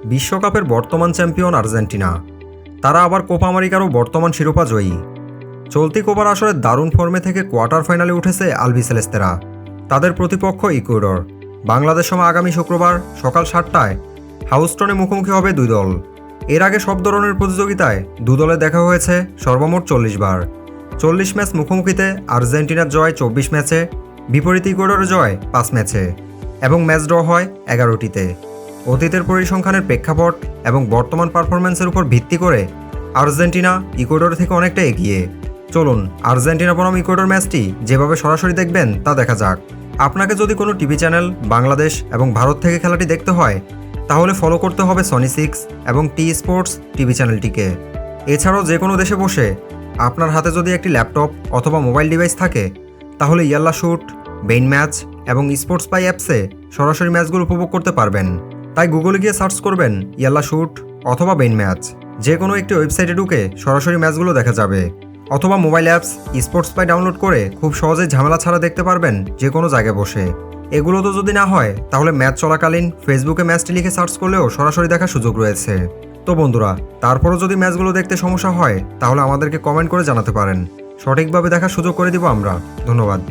বিশ্বকাপের বর্তমান champion Argentina. তারা আবার কোপা আমেরিকারও বর্তমান শিরোপা জয়ী। চলতি কোপার আসরে দারুণ ফর্মে থেকে কোয়ার্টার ফাইনালে উঠেছে আলবিসেলেস্তেরা। তাদের প্রতিপক্ষ ইকুয়েডর। বাংলাদেশ সময় আগামী শুক্রবার সকাল 7টায় হাউস্টনে মুখোমুখি হবে দুই দল। এর আগে সব ধরনের প্রতিযোগিতায় দু দলে দেখা হয়েছে সর্বমোট 40 বার। 40 ম্যাচ মুখোমুখিতে আর্জেন্টিনার জয় 24 ম্যাচে, বিপরীত ইকুয়েডরের জয় 5 ম্যাচে এবং ম্যাচ ড্র হয় 11টিতে। অতীতের পরিসংখ্যানের প্রেক্ষাপট এবং বর্তমান পারফরম্যান্সের উপর ভিত্তি করে আর্জেন্টিনা ইকুয়েডর থেকে অনেকটা এগিয়ে। চলুন আর্জেন্টিনা বনাম ইকুয়েডর ম্যাচটি যেভাবে সরাসরি দেখবেন তা দেখা যাক। আপনাকে যদি কোনো টিভি চ্যানেল বাংলাদেশ এবং ভারত থেকে খেলাটি দেখতে হয় তাহলে ফলো করতে হবে সনি 6 এবং টি স্পোর্টস টিভি চ্যানেলটিকে। এছাড়াও যে কোনো দেশে বসে আপনার হাতে যদি একটি ল্যাপটপ অথবা মোবাইল ডিভাইস থাকে তাহলে ইয়াল্লা শুট, বেইন ম্যাচ এবং স্পোর্টস পাই অ্যাপসে সরাসরি ম্যাচগুলো উপভোগ করতে পারবেন। তাই গুগলে গিয়ে সার্চ করবেন ইয়াল্লা শুট অথবা বেইন ম্যাচ। যে কোনো একটি ওয়েবসাইটে ঢুকে সরাসরি ম্যাচগুলো দেখা যাবে, অথবা মোবাইল অ্যাপস স্পোর্টস পাই ডাউনলোড করে খুব সহজেই ঝামেলা ছাড়া দেখতে পারবেন যে কোনো জায়গায় বসে। এগুলো তো যদি না হয় তাহলে ম্যাচ চলাকালীন ফেসবুকে ম্যাচটি লিখে সার্চ করলেও সরাসরি দেখার সুযোগ রয়েছে। তো বন্ধুরা, তারপরও যদি ম্যাচগুলো দেখতে সমস্যা হয় তাহলে আমাদেরকে কমেন্ট করে জানাতে পারেন, সঠিকভাবে দেখার সুযোগ করে দিব আমরা। ধন্যবাদ।